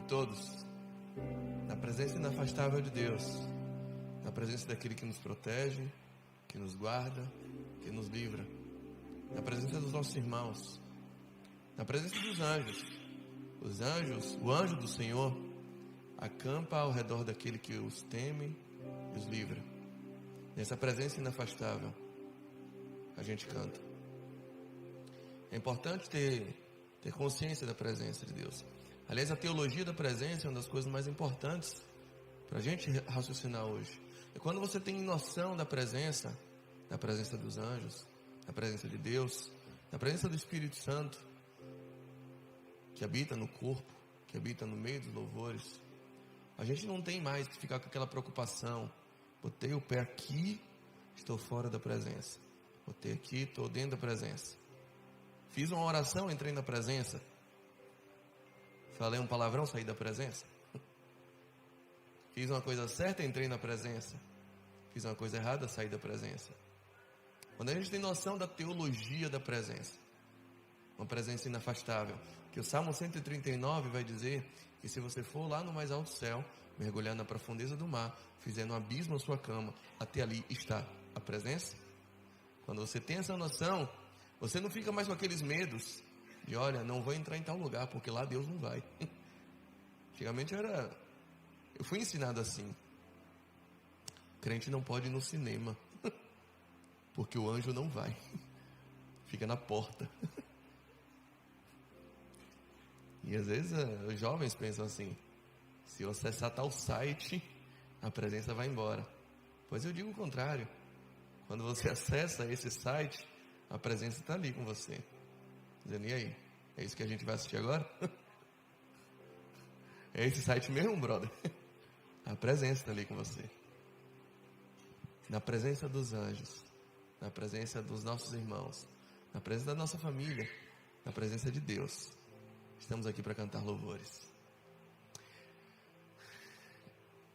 todos, na presença inafastável de Deus, na presença daquele que nos protege, que nos guarda, que nos livra, na presença dos nossos irmãos, na presença dos anjos. Os anjos, o anjo do Senhor acampa ao redor daquele que os teme e os livra. Nessa presença inafastável, a gente canta. É importante ter consciência da presença de Deus. Aliás, a teologia da presença é uma das coisas mais importantes para a gente raciocinar hoje. É quando você tem noção da presença dos anjos, da presença de Deus, da presença do Espírito Santo, que habita no corpo, que habita no meio dos louvores. A gente não tem mais que ficar com aquela preocupação. Botei o pé aqui, estou fora da presença. Botei aqui, estou dentro da presença. Fiz uma oração, entrei na presença. Falei um palavrão, saí da presença. Fiz uma coisa certa, entrei na presença. Fiz uma coisa errada, saí da presença. Quando a gente tem noção da teologia da presença, uma presença inafastável, que o Salmo 139 vai dizer que se você for lá no mais alto céu, mergulhar na profundeza do mar, fizer um abismo a sua cama, até ali está a presença. Quando você tem essa noção, você não fica mais com aqueles medos de, olha, não vou entrar em tal lugar, porque lá Deus não vai. Antigamente eu fui ensinado assim: crente não pode ir no cinema, porque o anjo não vai, fica na porta. E às vezes os jovens pensam assim: se eu acessar tal site, a presença vai embora. Pois eu digo o contrário. Quando você acessa esse site, a presença está ali com você, dizendo: e aí, é isso que a gente vai assistir agora? É esse site mesmo, brother? A presença está ali com você. Na presença dos anjos, na presença dos nossos irmãos, na presença da nossa família, na presença de Deus, estamos aqui para cantar louvores.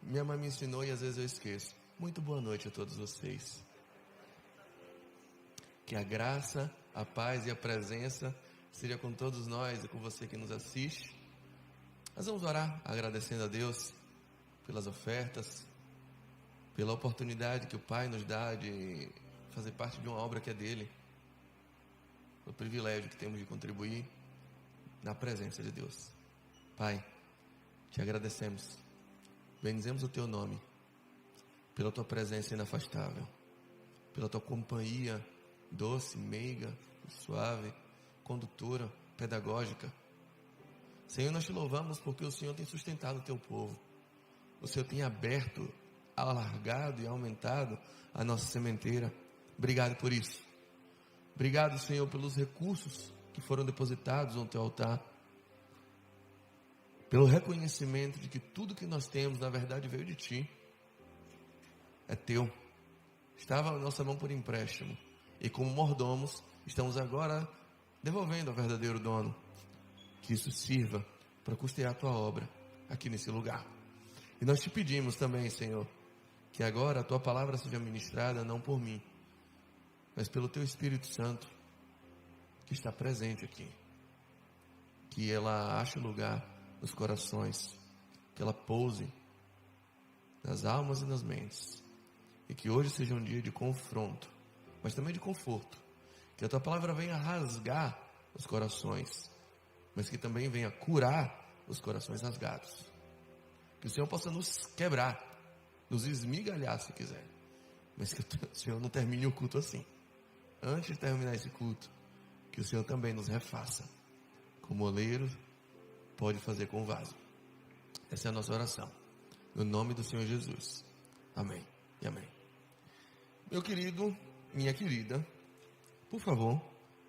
Minha mãe me ensinou e às vezes eu esqueço. Muito boa noite a todos vocês. Que a graça, a paz e a presença seja com todos nós e com você que nos assiste. Nós vamos orar agradecendo a Deus pelas ofertas, pela oportunidade que o Pai nos dá de fazer parte de uma obra que é dele, o privilégio que temos de contribuir na presença de Deus. Pai, te agradecemos, bendizemos o teu nome, pela tua presença inafastável, pela tua companhia doce, meiga, suave, condutora, pedagógica. Senhor, nós te louvamos porque o Senhor tem sustentado o teu povo. O Senhor tem aberto, alargado e aumentado a nossa sementeira. Obrigado por isso. Obrigado, Senhor, pelos recursos que foram depositados no teu altar. Pelo reconhecimento de que tudo que nós temos, na verdade, veio de ti. É teu. Estava na nossa mão por empréstimo. E como mordomos, estamos agora devolvendo ao verdadeiro dono. Que isso sirva para custear a tua obra aqui nesse lugar. E nós te pedimos também, Senhor, que agora a tua palavra seja ministrada não por mim, mas pelo teu Espírito Santo, que está presente aqui. Que ela ache lugar nos corações, que ela pouse nas almas e nas mentes. E que hoje seja um dia de confronto, mas também de conforto. Que a tua palavra venha rasgar os corações, mas que também venha curar os corações rasgados. Que o Senhor possa nos quebrar, nos esmigalhar se quiser, mas que o Senhor não termine o culto assim. Antes de terminar esse culto, que o Senhor também nos refaça, como o oleiro pode fazer com o vaso. Essa é a nossa oração, no nome do Senhor Jesus. Amém e amém. Meu querido, minha querida, por favor,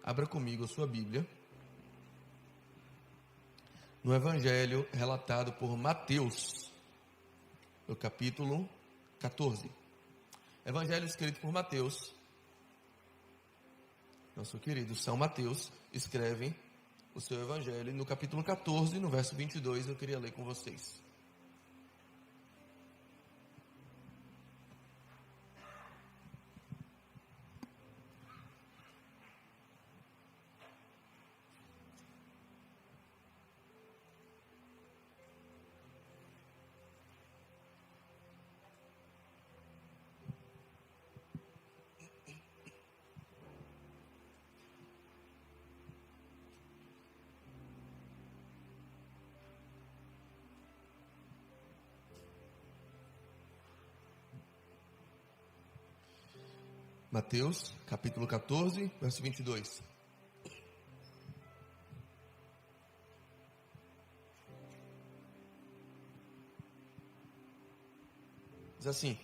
abra comigo a sua Bíblia no Evangelho relatado por Mateus, no capítulo 14. Evangelho escrito por Mateus. Nosso querido São Mateus escreve o seu Evangelho no capítulo 14, no verso 22, eu queria ler com vocês. Mateus, capítulo 14, verso 22. Diz assim: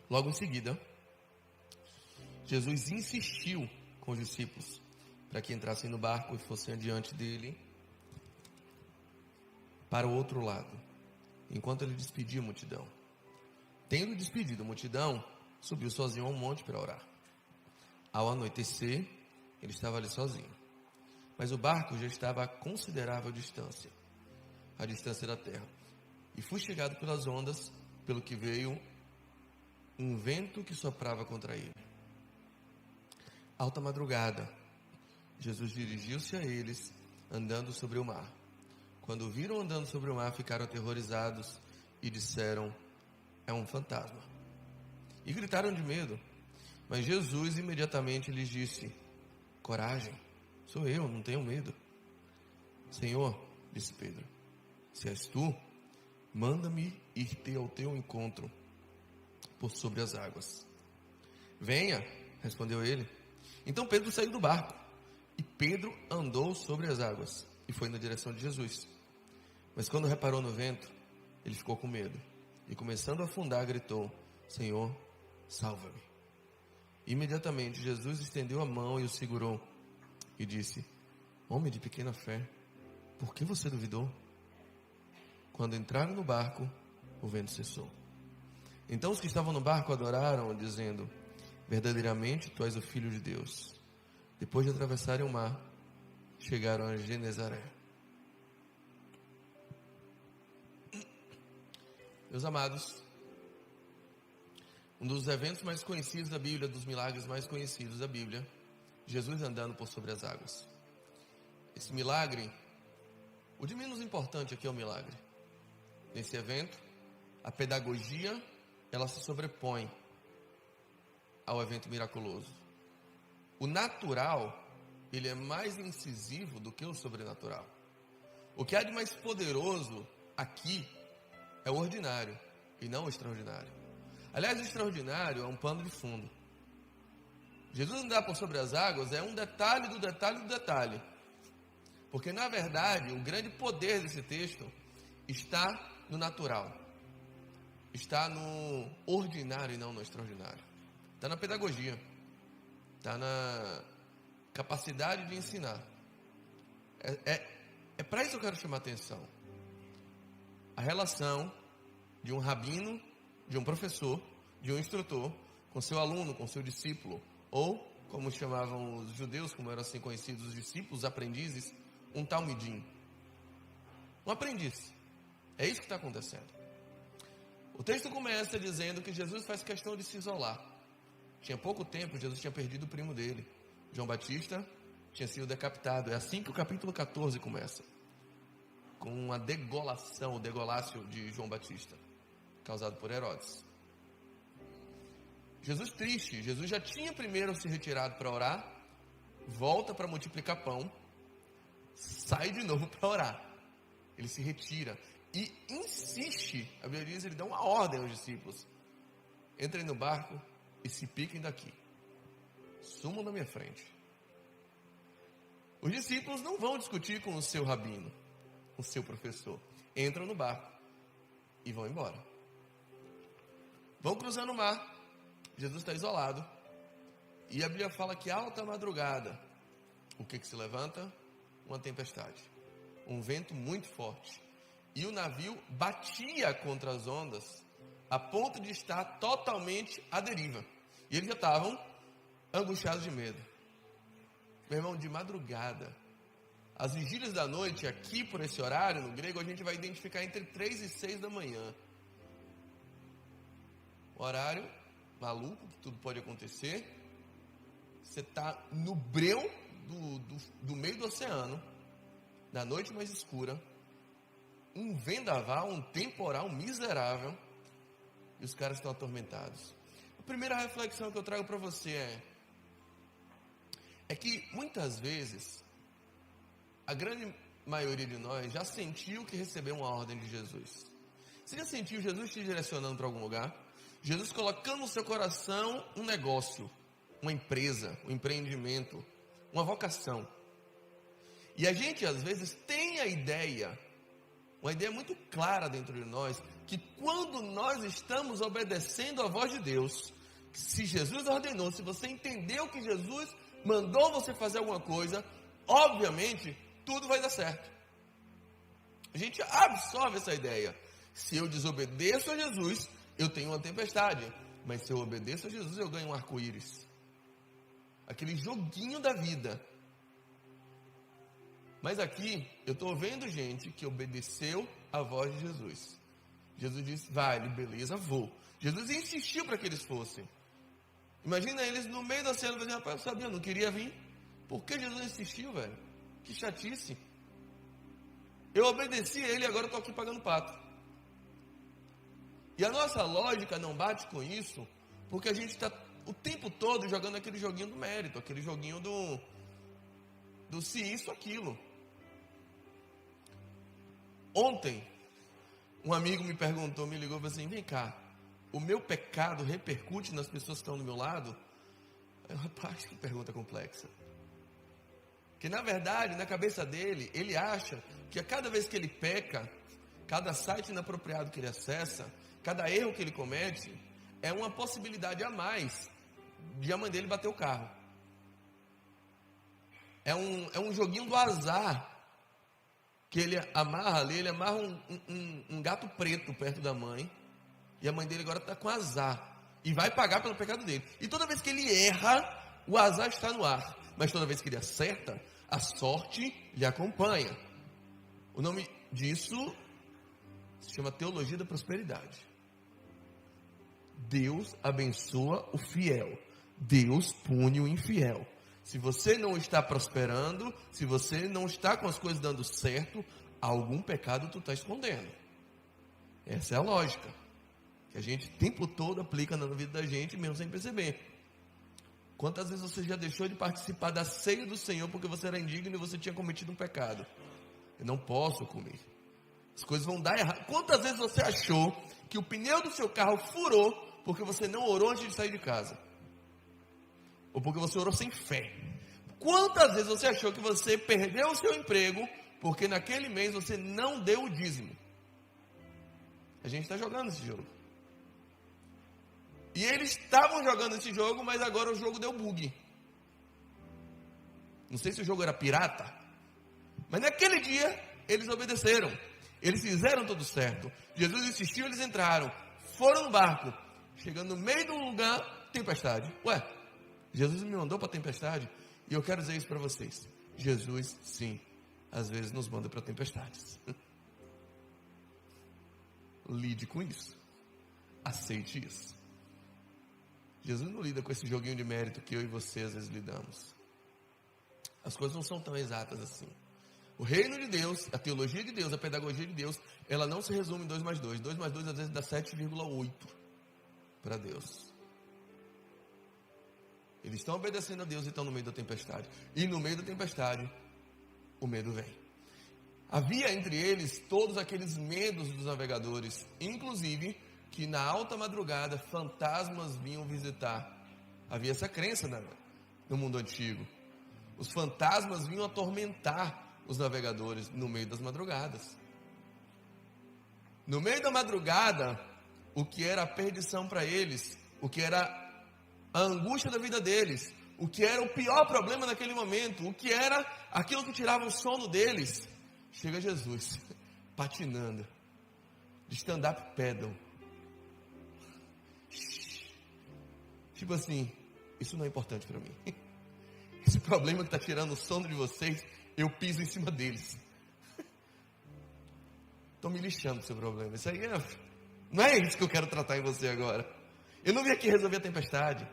logo em seguida, Jesus insistiu com os discípulos para que entrassem no barco e fossem adiante dele para o outro lado, enquanto ele despedia a multidão. Tendo despedido a multidão, subiu sozinho ao monte para orar. Ao anoitecer, ele estava ali sozinho. Mas o barco já estava a considerável distância, a distância da terra, e foi chegado pelas ondas, pelo que veio um vento que soprava contra ele. Alta madrugada, Jesus dirigiu-se a eles, andando sobre o mar. Quando o viram andando sobre o mar, ficaram aterrorizados e disseram: é um fantasma. E gritaram de medo. Mas Jesus imediatamente lhes disse: coragem, sou eu, não tenham medo. Senhor, disse Pedro, se és tu, manda-me ir ao teu encontro por sobre as águas. Venha, respondeu ele. Então Pedro saiu do barco, e Pedro andou sobre as águas, e foi na direção de Jesus. Mas quando reparou no vento, ele ficou com medo, e começando a afundar, gritou: Senhor, salva-me. Imediatamente Jesus estendeu a mão e o segurou, e disse: homem de pequena fé, por que você duvidou? Quando entraram no barco, o vento cessou. Então os que estavam no barco adoraram, dizendo: verdadeiramente tu és o Filho de Deus. Depois de atravessarem o mar, chegaram a Genezaré. Meus amados, um dos eventos mais conhecidos da Bíblia, dos milagres mais conhecidos da Bíblia, Jesus andando por sobre as águas. Esse milagre, o de menos importante aqui é o milagre. Nesse evento, a pedagogia, ela se sobrepõe ao evento miraculoso. O natural, ele é mais incisivo do que o sobrenatural. O que há de mais poderoso aqui é o ordinário e não o extraordinário. Aliás, o extraordinário é um pano de fundo. Jesus andar por sobre as águas é um detalhe do detalhe do detalhe. Porque, na verdade, o grande poder desse texto está no natural. Está no ordinário e não no extraordinário. Está na pedagogia. Está na capacidade de ensinar. É para isso que eu quero chamar a atenção. A relação de um rabino, de um professor, de um instrutor, com seu aluno, com seu discípulo, ou, como chamavam os judeus, como eram assim conhecidos os discípulos, os aprendizes, um talmidim. Um aprendiz. É isso que está acontecendo. O texto começa dizendo que Jesus faz questão de se isolar. Tinha pouco tempo, Jesus tinha perdido o primo dele, João Batista, tinha sido decapitado. É assim que o capítulo 14 começa, com uma degolação, o degolácio de João Batista, causado por Herodes. Jesus triste, Jesus já tinha primeiro se retirado para orar, volta para multiplicar pão, sai de novo para orar. Ele se retira e insiste, a Bíblia diz, ele dá uma ordem aos discípulos: entrem no barco e se piquem daqui, sumam da minha frente. Os discípulos não vão discutir com o seu rabino, o seu professor. Entram no barco e vão embora. Vão cruzando o mar. Jesus está isolado. E a Bíblia fala que alta madrugada, o que se levanta? Uma tempestade. Um vento muito forte. E o navio batia contra as ondas, a ponto de estar totalmente à deriva. E eles já estavam angustiados de medo. Meu irmão, de madrugada, as vigílias da noite, aqui por esse horário, no grego, a gente vai identificar entre 3 e 6 da manhã. Horário maluco, que tudo pode acontecer. Você está no breu do meio do oceano, na noite mais escura, um vendaval, um temporal miserável, e os caras estão atormentados. A primeira reflexão que eu trago para você é que muitas vezes a grande maioria de nós já sentiu que recebeu uma ordem de Jesus. Você já sentiu Jesus te direcionando para algum lugar? Jesus colocando no seu coração um negócio, uma empresa, um empreendimento, uma vocação. E a gente às vezes tem a ideia, uma ideia muito clara dentro de nós, que quando nós estamos obedecendo a voz de Deus, se Jesus ordenou, se você entendeu que Jesus mandou você fazer alguma coisa, obviamente, tudo vai dar certo. A gente absorve essa ideia. Se eu desobedeço a Jesus, eu tenho uma tempestade. Mas se eu obedeço a Jesus, eu ganho um arco-íris. Aquele joguinho da vida. Mas aqui, eu estou vendo gente que obedeceu a voz de Jesus. Jesus disse, vai, beleza, vou. Jesus insistiu para que eles fossem. Imagina eles no meio da cena, dizendo, rapaz, eu sabia, eu não queria vir. Por que Jesus insistiu, velho? Que chatice. Eu obedeci a ele e agora estou aqui pagando pato. E a nossa lógica não bate com isso, porque a gente está o tempo todo jogando aquele joguinho do mérito, aquele joguinho do se isso, aquilo. Ontem, um amigo me perguntou, me ligou e falou assim, vem cá, o meu pecado repercute nas pessoas que estão do meu lado? Eu, rapaz, que pergunta complexa. Que na verdade, na cabeça dele, ele acha que a cada vez que ele peca, cada site inapropriado que ele acessa, cada erro que ele comete, é uma possibilidade a mais de a mãe dele bater o carro. É um joguinho do azar, que ele amarra ali, ele amarra um gato preto perto da mãe, e a mãe dele agora está com azar, e vai pagar pelo pecado dele. E toda vez que ele erra, o azar está no ar, mas toda vez que ele acerta, a sorte lhe acompanha. O nome disso se chama teologia da prosperidade. Deus abençoa o fiel, Deus pune o infiel. Se você não está prosperando, se você não está com as coisas dando certo, algum pecado tu está escondendo. Essa é a lógica que a gente o tempo todo aplica na vida da gente, mesmo sem perceber. Quantas vezes você já deixou de participar da ceia do Senhor porque você era indigno e você tinha cometido um pecado? Eu não posso comer. As coisas vão dar errado. Quantas vezes você achou que o pneu do seu carro furou porque você não orou antes de sair de casa? Ou porque você orou sem fé? Quantas vezes você achou que você perdeu o seu emprego porque naquele mês você não deu o dízimo? A gente está jogando esse jogo. E eles estavam jogando esse jogo, mas agora o jogo deu bug. Não sei se o jogo era pirata, mas naquele dia eles obedeceram. Eles fizeram tudo certo. Jesus insistiu, eles entraram. Foram no barco. Chegando no meio do lugar, tempestade. Ué, Jesus me mandou para a tempestade? E eu quero dizer isso para vocês. Jesus, sim, às vezes nos manda para tempestades. Lide com isso. Aceite isso. Jesus não lida com esse joguinho de mérito que eu e você às vezes lidamos. As coisas não são tão exatas assim. O reino de Deus, a teologia de Deus, a pedagogia de Deus, ela não se resume em 2 mais 2. 2 mais 2 às vezes dá 7,8 para Deus. Eles estão obedecendo a Deus e estão no meio da tempestade. E no meio da tempestade, o medo vem. Havia entre eles todos aqueles medos dos navegadores, inclusive que na alta madrugada fantasmas vinham visitar. Havia essa crença no mundo antigo. Os fantasmas vinham atormentar os navegadores no meio das madrugadas. No meio da madrugada, o que era a perdição para eles, o que era a angústia da vida deles, o que era o pior problema naquele momento, o que era aquilo que tirava o sono deles, chega Jesus, patinando, de stand-up paddle. Tipo assim, isso não é importante para mim. Esse problema que está tirando o sono de vocês, eu piso em cima deles. Estou me lixando do seu problema. Isso aí não é isso que eu quero tratar em você agora. Eu não vim aqui resolver a tempestade.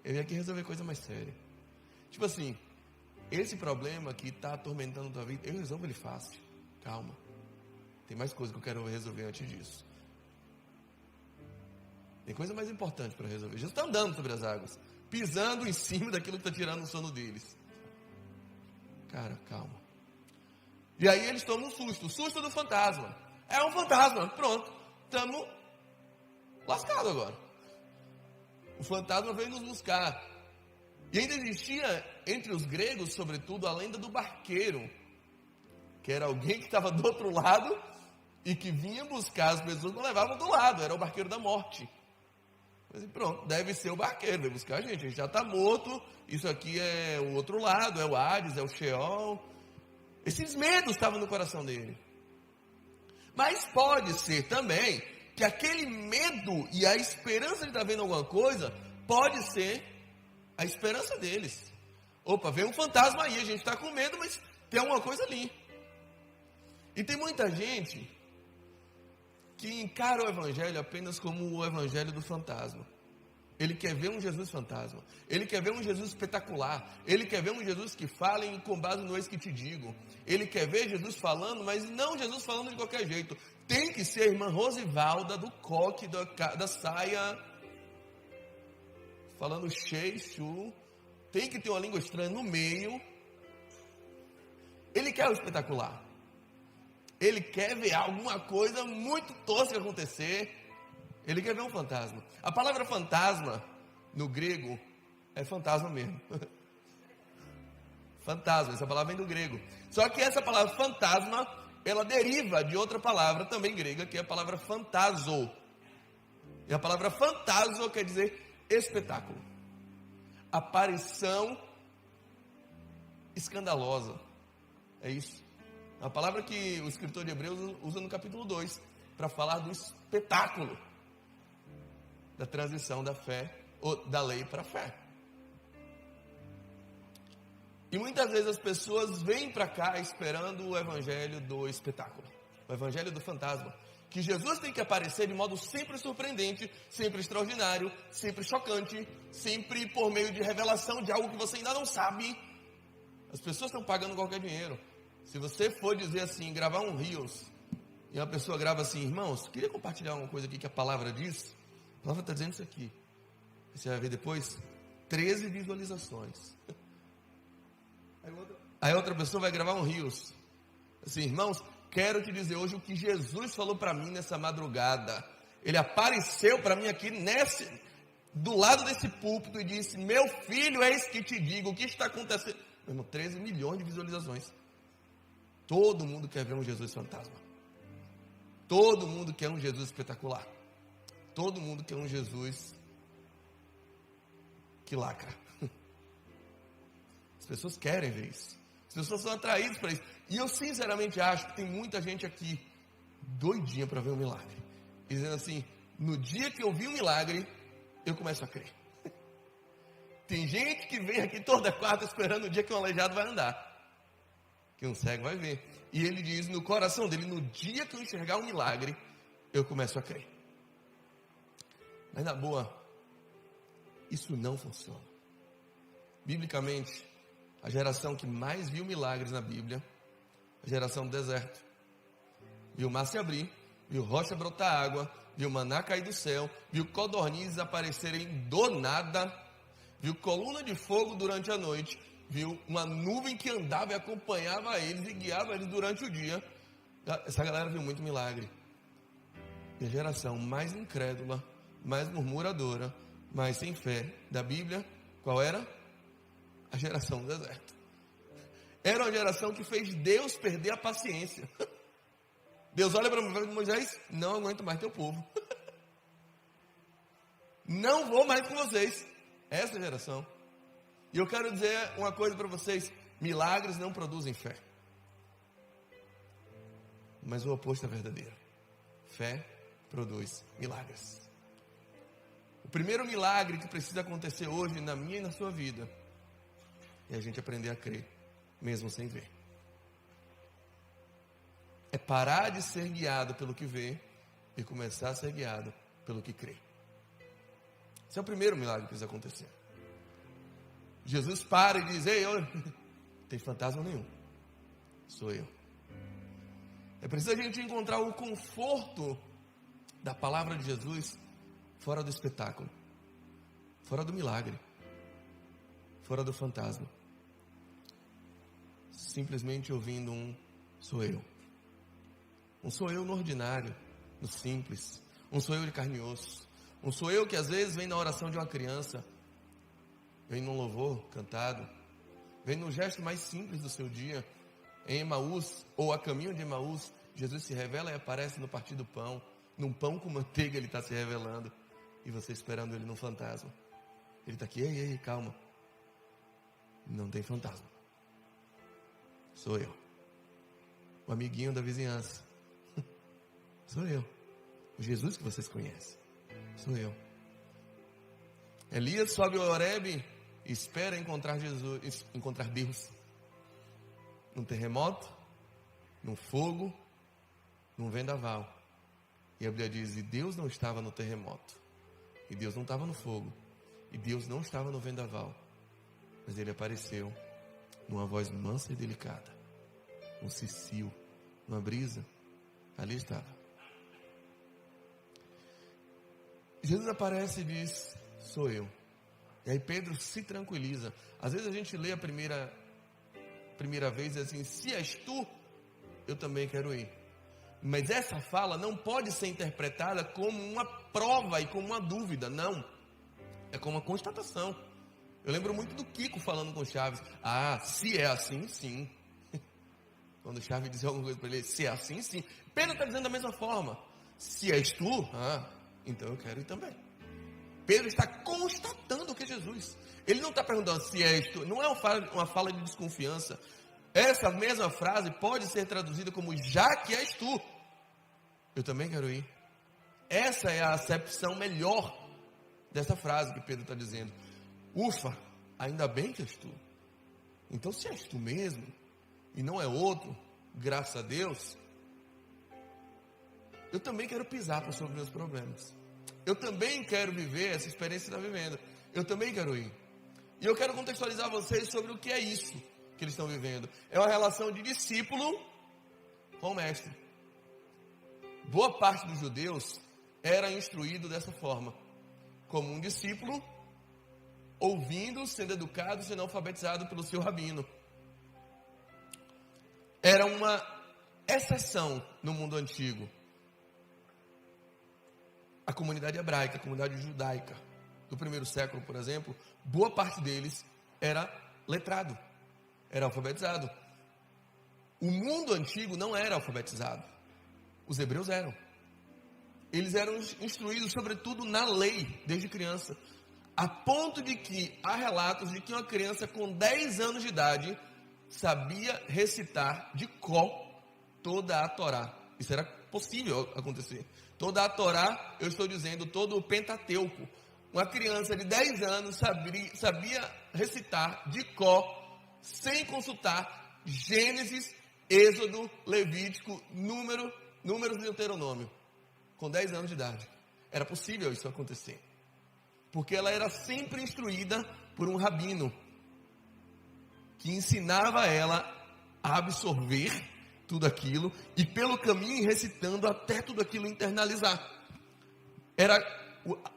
Eu vim aqui resolver coisa mais séria. Tipo assim, esse problema que está atormentando a tua vida, eu resolvo ele fácil. Calma. Tem mais coisa que eu quero resolver antes disso. Tem coisa mais importante para resolver. Jesus está andando sobre as águas, pisando em cima daquilo que está tirando o sono deles. Cara, calma. E aí eles estão no susto. O susto do fantasma. É um fantasma. Pronto. Estamos lascado agora. O fantasma veio nos buscar. E ainda existia entre os gregos, sobretudo, a lenda do barqueiro, que era alguém que estava do outro lado e que vinha buscar as pessoas que levavam do lado. Era o barqueiro da morte. Mas pronto, deve ser o barqueiro, veio buscar a gente já está morto, isso aqui é o outro lado, é o Hades, é o Sheol. Esses medos estavam no coração dele. Mas pode ser também que aquele medo e a esperança de estar vendo alguma coisa, pode ser a esperança deles. Opa, vem um fantasma aí, a gente está com medo, mas tem alguma coisa ali. E tem muita gente que encara o evangelho apenas como o evangelho do fantasma. Ele quer ver um Jesus fantasma. Ele quer ver um Jesus espetacular. Ele quer ver um Jesus que fala com base no eis que te digo. Ele quer ver Jesus falando, mas não Jesus falando de qualquer jeito. Tem que ser a irmã Rosivalda do coque, da saia, falando chu. Tem que ter uma língua estranha no meio. Ele quer o espetacular. Ele quer ver alguma coisa muito tosca acontecer. Ele quer ver um fantasma. A palavra fantasma, no grego, é fantasma mesmo. Fantasma, essa palavra vem do grego. Só que essa palavra fantasma, ela deriva de outra palavra também grega, que é a palavra fantazo. E a palavra fantazo quer dizer espetáculo. Aparição escandalosa. É isso. A palavra que o escritor de Hebreus usa no capítulo 2, para falar do espetáculo da transição da fé, ou da lei para a fé. E muitas vezes as pessoas vêm para cá esperando o evangelho do espetáculo, o evangelho do fantasma, que Jesus tem que aparecer de modo sempre surpreendente, sempre extraordinário, sempre chocante, sempre por meio de revelação de algo que você ainda não sabe. As pessoas estão pagando qualquer dinheiro. Se você for dizer assim, gravar um Reels, e uma pessoa grava assim, irmãos, queria compartilhar uma coisa aqui que a palavra diz. A palavra está dizendo isso aqui. Você vai ver depois 13 visualizações. Aí outra pessoa vai gravar um Reels. Assim, irmãos, quero te dizer hoje o que Jesus falou para mim nessa madrugada. Ele apareceu para mim aqui do lado desse púlpito e disse, meu filho, eis que te digo, o que está acontecendo? Meu irmão, 13 milhões de visualizações. Todo mundo quer ver um Jesus fantasma. Todo mundo quer um Jesus espetacular. Todo mundo quer um Jesus que lacra. As pessoas querem ver isso. As pessoas são atraídas para isso. E eu sinceramente acho que tem muita gente aqui doidinha para ver um milagre. Dizendo assim, no dia que eu vi um milagre, eu começo a crer. Tem gente que vem aqui toda quarta esperando o dia que um aleijado vai andar. Que um cego vai ver. E ele diz no coração dele, no dia que eu enxergar um milagre, eu começo a crer. Mas na boa, isso não funciona. Biblicamente, a geração que mais viu milagres na Bíblia, a geração do deserto. Viu o mar se abrir, viu rocha brotar água, viu maná cair do céu, viu codornizes aparecerem do nada, viu coluna de fogo durante a noite, viu uma nuvem que andava e acompanhava eles e guiava eles durante o dia. Essa galera viu muito milagre. E a geração mais incrédula, mais murmuradora, mais sem fé da Bíblia, qual era? A geração do deserto. Era uma geração que fez Deus perder a paciência. Deus olha para Moisés, não aguento mais teu povo. Não vou mais com vocês. Essa geração. E eu quero dizer uma coisa para vocês, milagres não produzem fé. Mas o oposto é verdadeiro. Fé produz milagres. O primeiro milagre que precisa acontecer hoje na minha e na sua vida é a gente aprender a crer, mesmo sem ver. É parar de ser guiado pelo que vê e começar a ser guiado pelo que crê. Esse é o primeiro milagre que precisa acontecer. Jesus para e diz, ei, não tem fantasma nenhum, sou eu. É preciso a gente encontrar o conforto da palavra de Jesus fora do espetáculo, fora do milagre, fora do fantasma. Simplesmente ouvindo sou eu. Um sou eu no ordinário, no simples. Um sou eu de carne e osso. Um sou eu que às vezes vem na oração de uma criança, vem num louvor cantado, vem no gesto mais simples do seu dia. Em Emaús, ou a caminho de Emaús, Jesus se revela e aparece no partir do pão. Num pão com manteiga ele está se revelando. E você esperando ele num fantasma. Ele está aqui, ei, calma. Não tem fantasma. Sou eu. O amiguinho da vizinhança. Sou eu. O Jesus que vocês conhecem. Sou eu. Elias sobe ao Horebe e espera encontrar Deus. Num terremoto, num fogo, num vendaval. E a Bíblia diz, e Deus não estava no terremoto, e Deus não estava no fogo, e Deus não estava no vendaval, mas ele apareceu numa voz mansa e delicada, um cicio, uma brisa, ali estava. Jesus aparece e diz, sou eu. E aí Pedro se tranquiliza. Às vezes a gente lê a primeira vez assim, se és tu, eu também quero ir. Mas essa fala não pode ser interpretada como uma prova e como uma dúvida, não. É como uma constatação. Eu lembro muito do Kiko falando com Chaves. Se é assim, sim. Quando o Chaves dizia alguma coisa para ele, se é assim, sim. Pedro está dizendo da mesma forma. Se és tu, então eu quero ir também. Pedro está constatando que é Jesus. Ele não está perguntando se és tu. Não é uma fala de desconfiança. Essa mesma frase pode ser traduzida como já que és tu, eu também quero ir. Essa é a acepção melhor dessa frase que Pedro está dizendo. Ufa, ainda bem que és tu. Então se és tu mesmo, e não é outro, graças a Deus, eu também quero pisar sobre os meus problemas. Eu também quero viver essa experiência que está vivendo. Eu também quero ir. E eu quero contextualizar vocês sobre o que é isso que eles estão vivendo. É uma relação de discípulo com o mestre. Boa parte dos judeus era instruído dessa forma. Como um discípulo, ouvindo, sendo educado, sendo alfabetizado pelo seu rabino. Era uma exceção no mundo antigo. A comunidade hebraica, a comunidade judaica do primeiro século, por exemplo, boa parte deles era letrado, era alfabetizado. O mundo antigo não era alfabetizado. Os hebreus eram. Eles eram instruídos, sobretudo, na lei, desde criança. A ponto de que há relatos de que uma criança com 10 anos de idade sabia recitar de cor toda a Torá. Isso era possível acontecer. Toda a Torá, eu estou dizendo, todo o Pentateuco. Uma criança de 10 anos sabia recitar de cor, sem consultar Gênesis, Êxodo, Levítico, Números e Deuteronômio. Com 10 anos de idade. Era possível isso acontecer. Porque ela era sempre instruída por um rabino, que ensinava ela a absorver tudo aquilo, e pelo caminho recitando até tudo aquilo internalizar. Era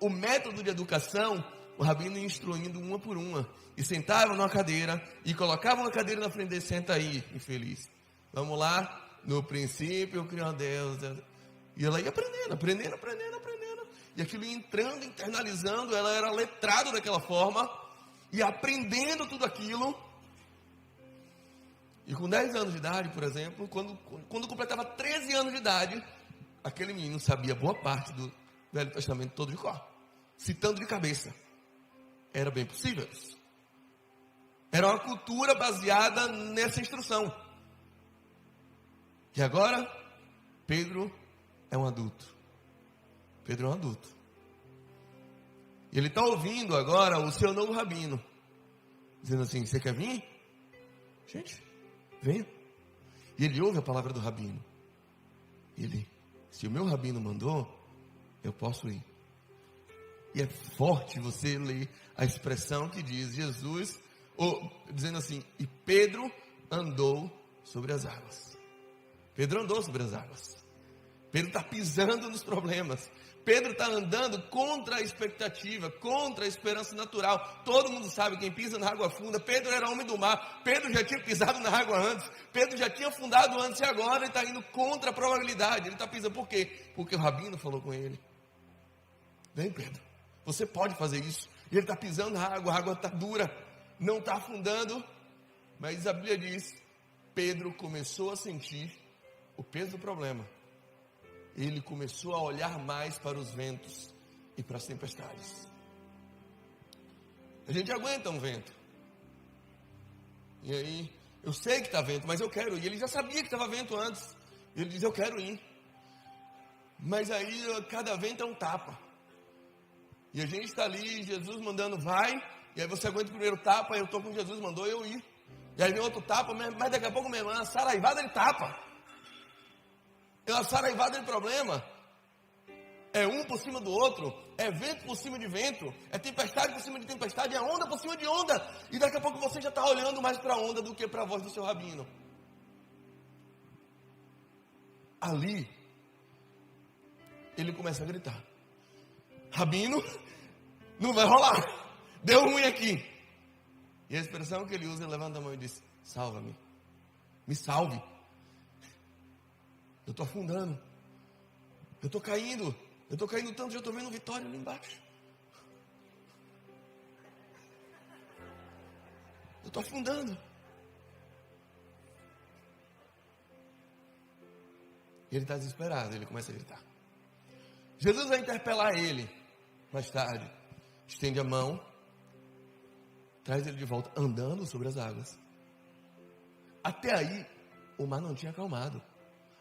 o método de educação, o rabino instruindo uma por uma, e sentava numa cadeira, e colocava uma cadeira na frente dele, senta aí, infeliz. Vamos lá, no princípio criou Deus, e ela ia aprendendo, e aquilo ia entrando, internalizando, ela era letrada daquela forma, e aprendendo tudo aquilo. E com 10 anos de idade, por exemplo, quando completava 13 anos de idade, aquele menino sabia boa parte do Velho Testamento todo de cor, citando de cabeça. Era bem possível isso. Era uma cultura baseada nessa instrução. E agora, Pedro é um adulto. Pedro é um adulto. E ele está ouvindo agora o seu novo rabino, dizendo assim, você quer vir? Gente, venha. E ele ouve a palavra do rabino. E ele, se o meu rabino mandou, eu posso ir. E é forte você ler a expressão que diz Jesus, dizendo assim, e Pedro andou sobre as águas. Pedro andou sobre as águas. Pedro está pisando nos problemas. Pedro está andando contra a expectativa, contra a esperança natural. Todo mundo sabe, quem pisa na água funda. Pedro era homem do mar. Pedro já tinha pisado na água antes. Pedro já tinha afundado antes e agora ele está indo contra a probabilidade. Ele está pisando por quê? Porque o rabino falou com ele. Vem, Pedro, você pode fazer isso. E ele está pisando na água, a água está dura, não está afundando. Mas a Bíblia diz, Pedro começou a sentir o peso do problema. Ele começou a olhar mais para os ventos e para as tempestades. A gente aguenta um vento. E aí, eu sei que está vento, mas eu quero ir. Ele já sabia que estava vento antes. Ele diz, eu quero ir. Mas aí, cada vento é um tapa. E a gente está ali, Jesus mandando, vai. E aí você aguenta o primeiro tapa, eu estou com Jesus, mandou eu ir. E aí vem outro tapa, mas daqui a pouco, minha irmã, a saraivada de tapa. É uma saraivada de problema. É um por cima do outro. É vento por cima de vento. É tempestade por cima de tempestade. É onda por cima de onda. E daqui a pouco você já está olhando mais para a onda do que para a voz do seu rabino. Ali, ele começa a gritar. Rabino, não vai rolar. Deu ruim aqui. E a expressão que ele usa, ele levanta a mão e diz, salva-me. Me salve. Eu estou afundando. Eu estou caindo. Eu estou caindo tanto, já estou vendo Vitória ali embaixo. Eu estou afundando. E ele está desesperado, ele começa a gritar. Jesus vai interpelar ele mais tarde. Estende a mão. Traz ele de volta, andando sobre as águas. Até aí, o mar não tinha acalmado.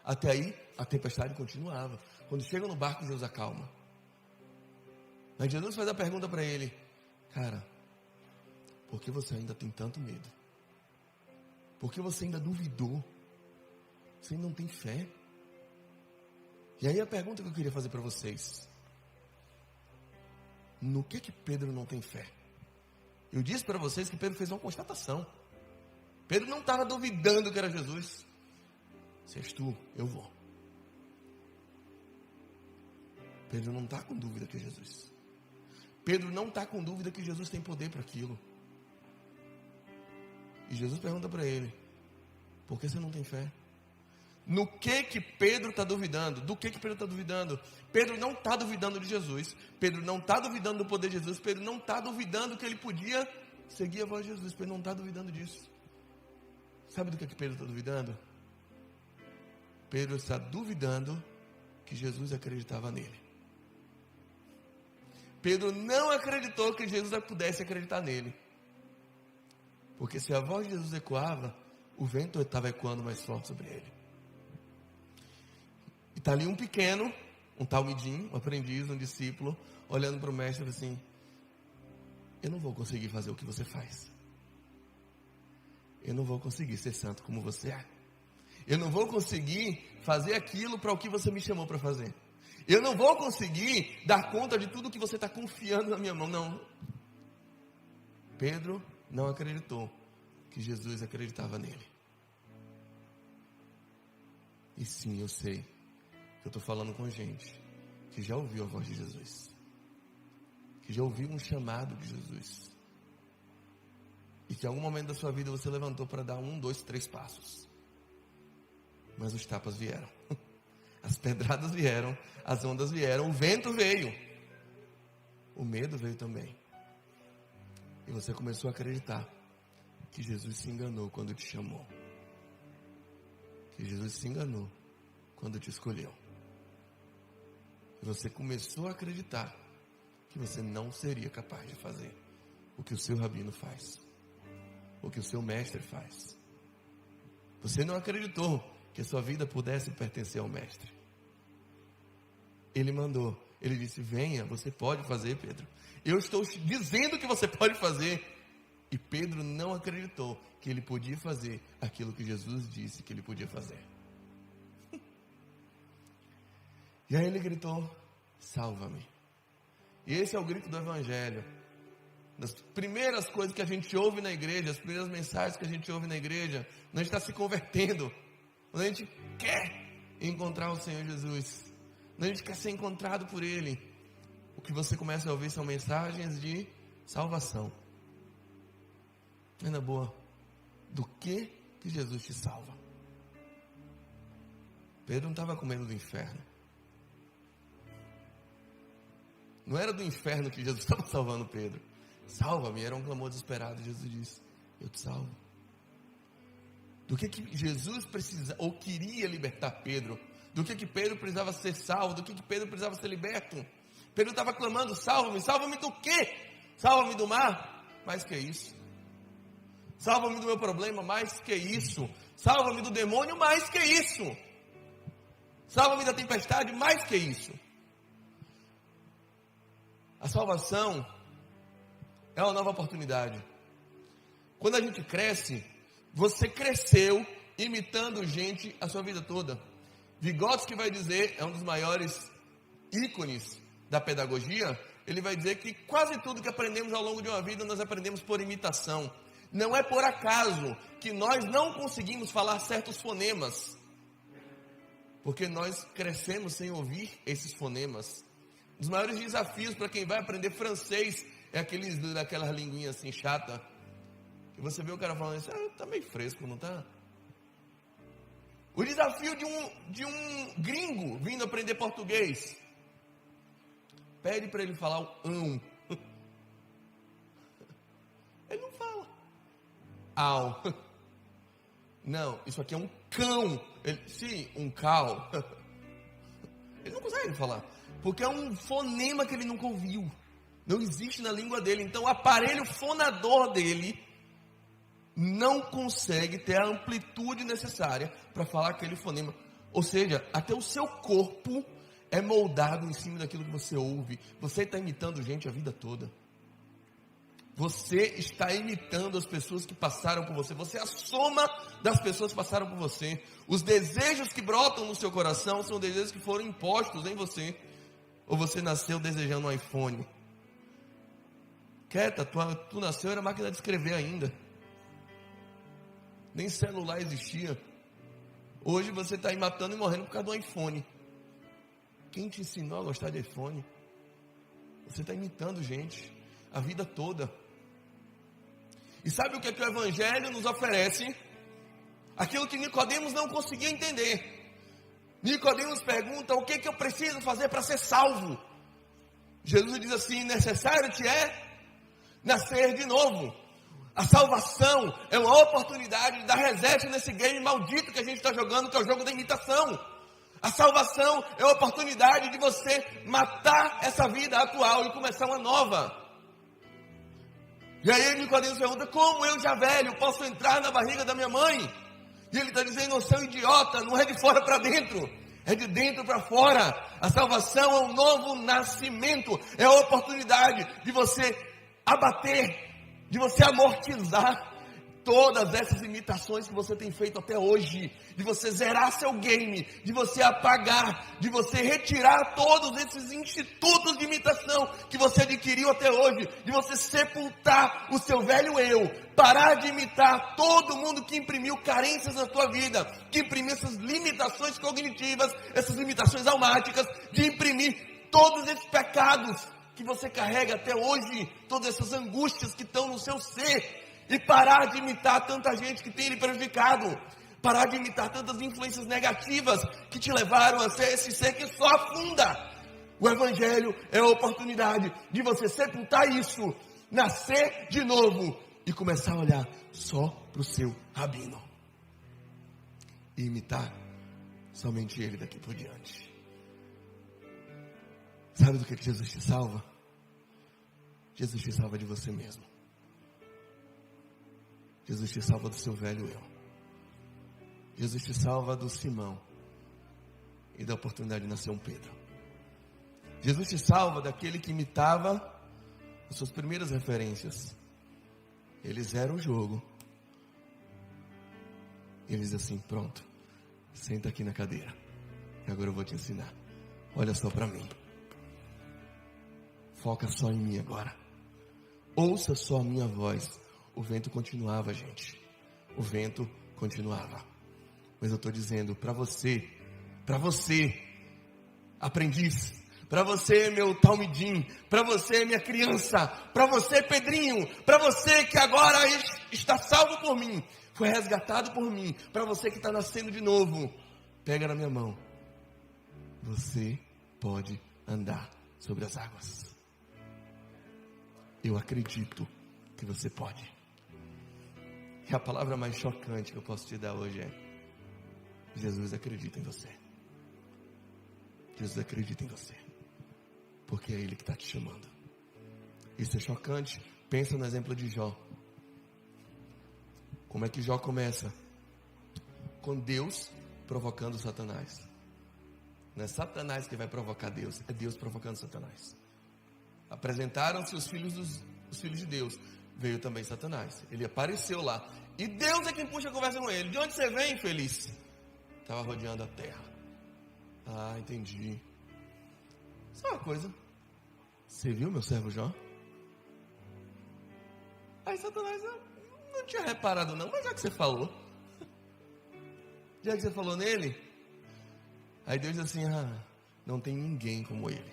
Até aí, a tempestade continuava. Quando chega no barco, Jesus acalma. Mas Jesus faz a pergunta para ele: cara, por que você ainda tem tanto medo? Por que você ainda duvidou? Você ainda não tem fé? E aí a pergunta que eu queria fazer para vocês: no que Pedro não tem fé? Eu disse para vocês que Pedro fez uma constatação. Pedro não estava duvidando que era Jesus. Se és tu, eu vou. Pedro não está com dúvida que é Jesus. Pedro não está com dúvida que Jesus tem poder para aquilo. E Jesus pergunta para ele: por que você não tem fé? No que Pedro está duvidando? Do que Pedro está duvidando? Pedro não está duvidando de Jesus. Pedro não está duvidando do poder de Jesus. Pedro não está duvidando que ele podia seguir a voz de Jesus. Pedro não está duvidando disso. Sabe do que Pedro está duvidando? Pedro está duvidando que Jesus acreditava nele. Pedro não acreditou que Jesus pudesse acreditar nele. Porque se a voz de Jesus ecoava, o vento estava ecoando mais forte sobre ele. E está ali um pequeno, um talmidim, um aprendiz, um discípulo, olhando para o mestre assim: eu não vou conseguir fazer o que você faz. Eu não vou conseguir ser santo como você é. Eu não vou conseguir fazer aquilo para o que você me chamou para fazer. Eu não vou conseguir dar conta de tudo que você está confiando na minha mão. Não. Pedro não acreditou que Jesus acreditava nele. E sim, eu sei que eu estou falando com gente que já ouviu a voz de Jesus, que já ouviu um chamado de Jesus, e que em algum momento da sua vida você levantou para dar 1, 2, 3 passos, mas os tapas vieram, as pedradas vieram, as ondas vieram, o vento veio, o medo veio também, e você começou a acreditar que Jesus se enganou quando te chamou, que Jesus se enganou quando te escolheu. E você começou a acreditar que você não seria capaz de fazer o que o seu rabino faz, o que o seu mestre faz. Você não acreditou que a sua vida pudesse pertencer ao mestre. Ele mandou, ele disse: venha, você pode fazer, Pedro. Eu estou dizendo que você pode fazer. E Pedro não acreditou que ele podia fazer aquilo que Jesus disse que ele podia fazer. E aí ele gritou: salva-me. E esse é o grito do Evangelho. Das primeiras coisas que a gente ouve na igreja, as primeiras mensagens que a gente ouve na igreja, quando a gente está se convertendo, quando a gente quer encontrar o Senhor Jesus, quando a gente quer ser encontrado por Ele, o que você começa a ouvir são mensagens de salvação. Ainda boa, do que Jesus te salva? Pedro não estava com medo do inferno. Não era do inferno que Jesus estava salvando Pedro. Salva-me, era um clamor desesperado. Jesus disse, eu te salvo. Do que Jesus precisa, ou queria libertar Pedro? Do que Pedro precisava ser salvo? Do que Pedro precisava ser liberto? Pedro estava clamando, salva-me. Salva-me do quê? Salva-me do mar? Mais que isso. Salva-me do meu problema? Mais que isso. Salva-me do demônio? Mais que isso. Salva-me da tempestade? Mais que isso. A salvação é uma nova oportunidade. Quando a gente cresce, você cresceu imitando gente a sua vida toda. Vygotsky vai dizer, é um dos maiores ícones da pedagogia, ele vai dizer que quase tudo que aprendemos ao longo de uma vida, nós aprendemos por imitação. Não é por acaso que nós não conseguimos falar certos fonemas, porque nós crescemos sem ouvir esses fonemas. Um dos maiores desafios para quem vai aprender francês é daquelas linguinhas assim chata, e você vê o cara falando assim, tá meio fresco, não tá? O desafio de um gringo vindo aprender português, pede para ele falar o ão. Ele não fala. Au. Não, isso aqui é um cão. Sim, um cal. Ele não consegue falar, porque é um fonema que ele nunca ouviu. Não existe na língua dele. Então o aparelho fonador dele não consegue ter a amplitude necessária para falar aquele fonema. Ou seja, até o seu corpo é moldado em cima daquilo que você ouve. Você está imitando gente a vida toda. Você está imitando as pessoas que passaram por você. Você é a soma das pessoas que passaram por você. Os desejos que brotam no seu coração são desejos que foram impostos em você. Ou você nasceu desejando um iPhone. Quieta, tu nasceu, era máquina de escrever ainda. Nem celular existia. Hoje você está aí matando e morrendo por causa do iPhone. Quem te ensinou a gostar de iPhone? Você está imitando gente a vida toda. E sabe o que o Evangelho nos oferece? Aquilo que Nicodemos não conseguia entender. Nicodemos pergunta, o que eu preciso fazer para ser salvo? Jesus diz assim, necessário te é nascer de novo. A salvação é uma oportunidade de dar reset nesse game maldito que a gente está jogando, que é o jogo da imitação. A salvação é a oportunidade de você matar essa vida atual e começar uma nova. E aí Nicodemos pergunta, como eu já velho posso entrar na barriga da minha mãe? E ele está dizendo, você é um idiota, não é de fora para dentro, é de dentro para fora. A salvação é um novo nascimento, é a oportunidade de você abater, de você amortizar todas essas imitações que você tem feito até hoje, de você zerar seu game, de você apagar, de você retirar todos esses institutos de imitação que você adquiriu até hoje, de você sepultar o seu velho eu, parar de imitar todo mundo que imprimiu carências na sua vida, que imprimiu essas limitações cognitivas, essas limitações almáticas, de imprimir todos esses pecados que você carrega até hoje, todas essas angústias que estão no seu ser, e parar de imitar tanta gente que tem lhe prejudicado, parar de imitar tantas influências negativas que te levaram a ser esse ser que só afunda. O Evangelho é a oportunidade de você sepultar isso, nascer de novo e começar a olhar só para o seu rabino e imitar somente ele daqui por diante. Sabe do que Jesus te salva? Jesus te salva de você mesmo. Jesus te salva do seu velho eu. Jesus te salva do Simão e da oportunidade de nascer um Pedro. Jesus te salva daquele que imitava as suas primeiras referências. Eles eram o jogo. E ele diz assim, pronto, senta aqui na cadeira. E agora eu vou te ensinar. Olha só para mim. Foca só em mim agora. Ouça só a minha voz. O vento continuava, gente. O vento continuava. Mas eu estou dizendo para você, aprendiz, para você, meu talmidim, para você, minha criança, para você, Pedrinho, para você que agora está salvo por mim, foi resgatado por mim, para você que está nascendo de novo, pega na minha mão. Você pode andar sobre as águas. eu acredito que você pode. E a palavra mais chocante que eu posso te dar hoje é: Jesus acredita em você. Jesus acredita em você, porque é Ele que está te chamando. Isso é chocante. Pensa no exemplo de Jó. Como é que Jó começa? Com Deus provocando Satanás. Não é Satanás que vai provocar Deus, é Deus provocando Satanás. Apresentaram-se os filhos de Deus. Veio também Satanás. Ele apareceu lá. E Deus é quem puxa a conversa com ele. De onde você vem, infeliz? Estava rodeando a terra. Ah, entendi. Só uma coisa. Você viu meu servo Jó? Aí Satanás, eu não tinha reparado não, mas já que você falou. Já que você falou nele. Aí Deus diz assim: não tem ninguém como ele.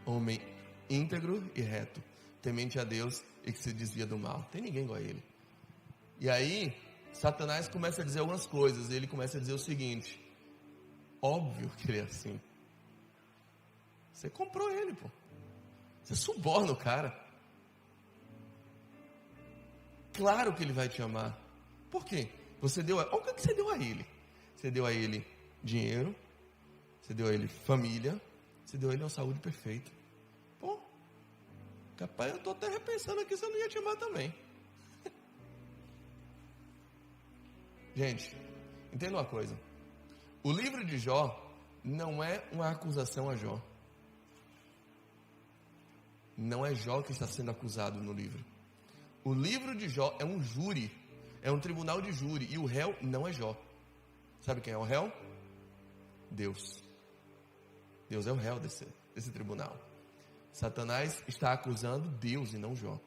Homem íntegro e reto, temente a Deus e que se desvia do mal. Tem ninguém igual a ele. E aí, Satanás começa a dizer algumas coisas. Ele começa a dizer o seguinte: óbvio que ele é assim. Você comprou ele, pô. Você suborna o cara. Claro que ele vai te amar. Por quê? Olha o que você deu a ele. Você deu a ele dinheiro. Você deu a ele família. Você deu a ele uma saúde perfeita. Pô, capaz, eu estou até repensando aqui se eu não ia te amar também. Gente, entenda uma coisa. O livro de Jó não é uma acusação a Jó. Não é Jó que está sendo acusado no livro. O livro de Jó é um júri. É um tribunal de júri. E o réu não é Jó. Sabe quem é o réu? Deus. Deus é o réu desse tribunal. Satanás está acusando Deus e não Jó.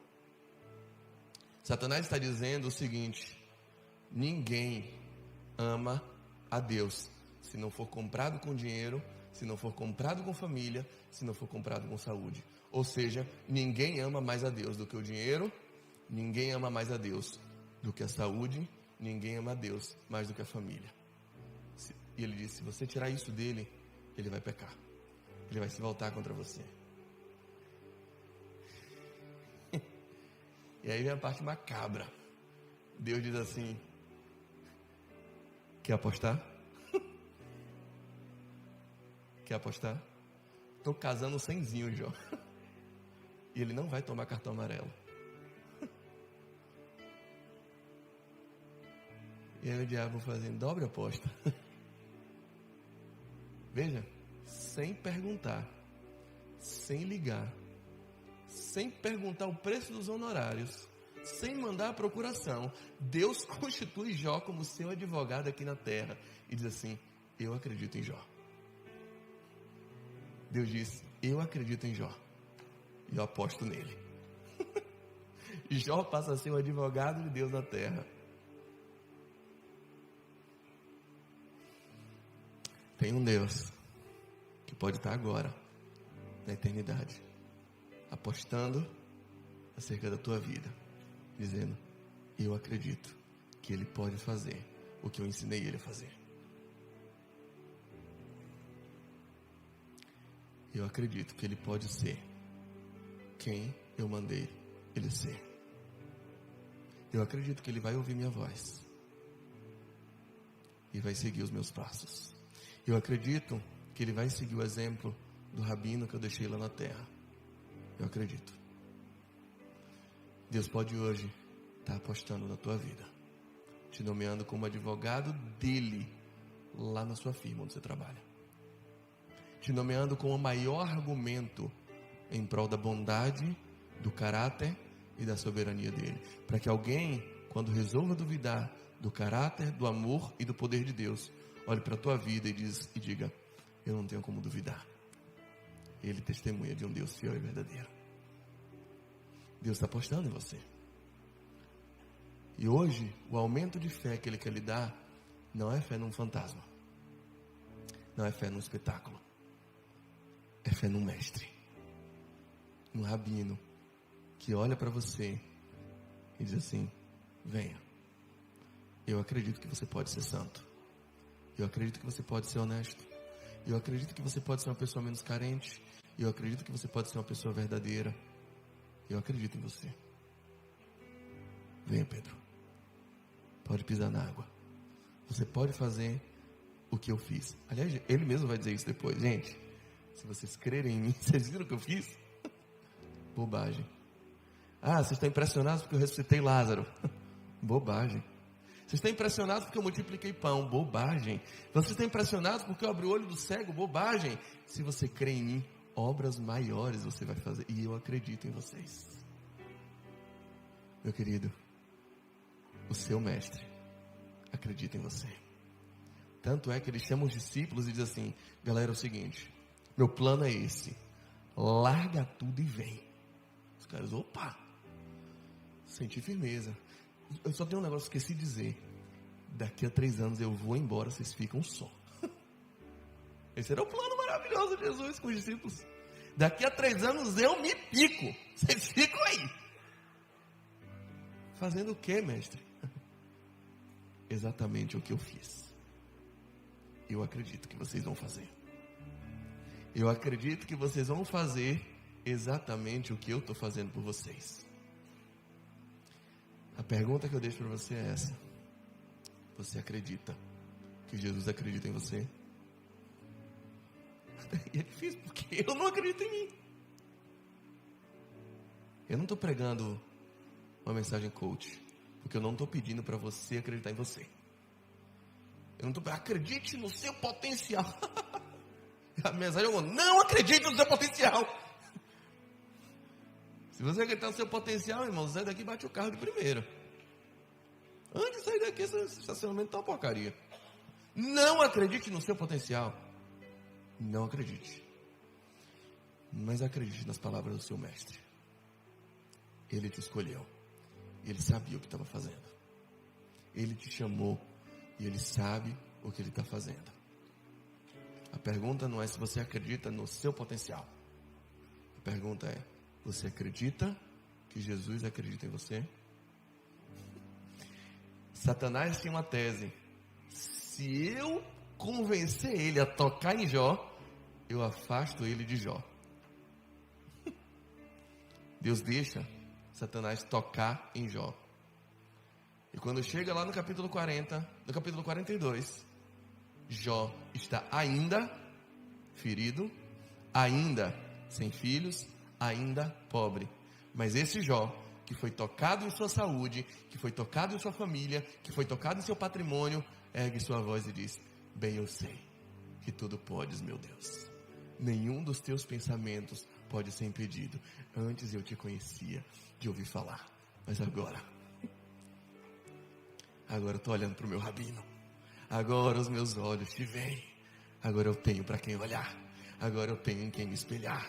Satanás está dizendo o seguinte: ninguém ama a Deus se não for comprado com dinheiro, se não for comprado com família, se não for comprado com saúde. Ou seja, ninguém ama mais a Deus do que o dinheiro, ninguém ama mais a Deus do que a saúde, ninguém ama a Deus mais do que a família. E ele disse: se você tirar isso dele, ele vai pecar. Ele vai se voltar contra você. E aí vem a parte macabra. Deus diz assim: quer apostar? Quer apostar? Estou casando cenzinho, Jó. E ele não vai tomar cartão amarelo. E aí o diabo fazendo dobre aposta. Veja, sem perguntar, sem ligar, sem perguntar o preço dos honorários, sem mandar a procuração, Deus constitui Jó como seu advogado aqui na terra e diz assim: eu acredito em Jó. Deus diz: eu acredito em Jó e eu aposto nele. Jó passa a ser o advogado de Deus na terra. Tem um Deus que pode estar agora, na eternidade, apostando acerca da tua vida, dizendo: eu acredito que Ele pode fazer o que eu ensinei Ele a fazer. Eu acredito que Ele pode ser quem eu mandei Ele ser. Eu acredito que Ele vai ouvir minha voz e vai seguir os meus passos. Eu acredito que Ele vai seguir o exemplo do rabino que eu deixei lá na terra. Eu acredito. Deus pode hoje estar apostando na tua vida, te nomeando como advogado dele lá na sua firma onde você trabalha, te nomeando como o maior argumento em prol da bondade, do caráter e da soberania dele, para que alguém, quando resolva duvidar do caráter, do amor e do poder de Deus, olhe para a tua vida e diga: eu não tenho como duvidar. Ele testemunha de um Deus fiel e verdadeiro. Deus está apostando em você. E hoje, o aumento de fé que Ele quer lhe dar não é fé num fantasma, não é fé num espetáculo, é fé num mestre, um rabino que olha para você e diz assim: venha, eu acredito que você pode ser santo, eu acredito que você pode ser honesto, eu acredito que você pode ser uma pessoa menos carente, eu acredito que você pode ser uma pessoa verdadeira, Eu acredito em você. Venha, Pedro. Pode pisar na água. Você pode fazer o que eu fiz. Aliás, ele mesmo vai dizer isso depois. Gente, se vocês crerem em mim, vocês viram o que eu fiz? Bobagem. Ah, vocês estão impressionados porque eu ressuscitei Lázaro. Bobagem. Vocês estão impressionados porque eu multipliquei pão. Bobagem. Vocês estão impressionados porque eu abri o olho do cego. Bobagem. Se você crê em mim, obras maiores você vai fazer. E eu acredito em vocês. Meu querido, o seu mestre acredita em você. Tanto é que ele chama os discípulos e diz assim: galera, é o seguinte, meu plano é esse, larga tudo e vem. Os caras, opa, senti firmeza. Eu só tenho um negócio que esqueci de dizer: daqui a 3 anos eu vou embora, vocês ficam só. Esse era o plano maravilhoso de Jesus com os discípulos. Daqui a 3 anos eu me pico, vocês ficam aí. Fazendo o que, mestre? Exatamente o que eu fiz. Eu acredito que vocês vão fazer. Eu acredito que vocês vão fazer exatamente o que eu estou fazendo por vocês. A pergunta que eu deixo para você é essa: você acredita que Jesus acredita em você? E é difícil porque eu não acredito em mim. Eu não estou pregando uma mensagem coach, porque eu não estou pedindo para você acreditar em você. Eu não estou pedindo, acredite no seu potencial. A mensagem é: não acredite no seu potencial. Se você acreditar no seu potencial, irmão, sai daqui e bate o carro de primeira. Antes de sair daqui, esse estacionamento está uma porcaria. Não acredite no seu potencial. Não acredite. Mas acredite nas palavras do seu mestre. Ele te escolheu. Ele sabia o que estava fazendo. Ele te chamou e ele sabe o que ele está fazendo. A pergunta não é se você acredita no seu potencial. A pergunta é: você acredita que Jesus acredita em você? Satanás tinha uma tese: se eu convencer ele a tocar em Jó, eu afasto ele de Jó. Deus deixa Satanás tocar em Jó. E quando chega lá no capítulo 40, no capítulo 42, Jó está ainda ferido, ainda sem filhos, ainda pobre. Mas esse Jó, que foi tocado em sua saúde, que foi tocado em sua família, que foi tocado em seu patrimônio, ergue sua voz e diz: bem eu sei que tudo podes, meu Deus. Nenhum dos teus pensamentos pode ser impedido. Antes eu te conhecia de ouvir falar, mas agora eu estou olhando para o meu rabino. Agora os meus olhos te veem. Agora eu tenho para quem olhar. Agora eu tenho em quem me espelhar.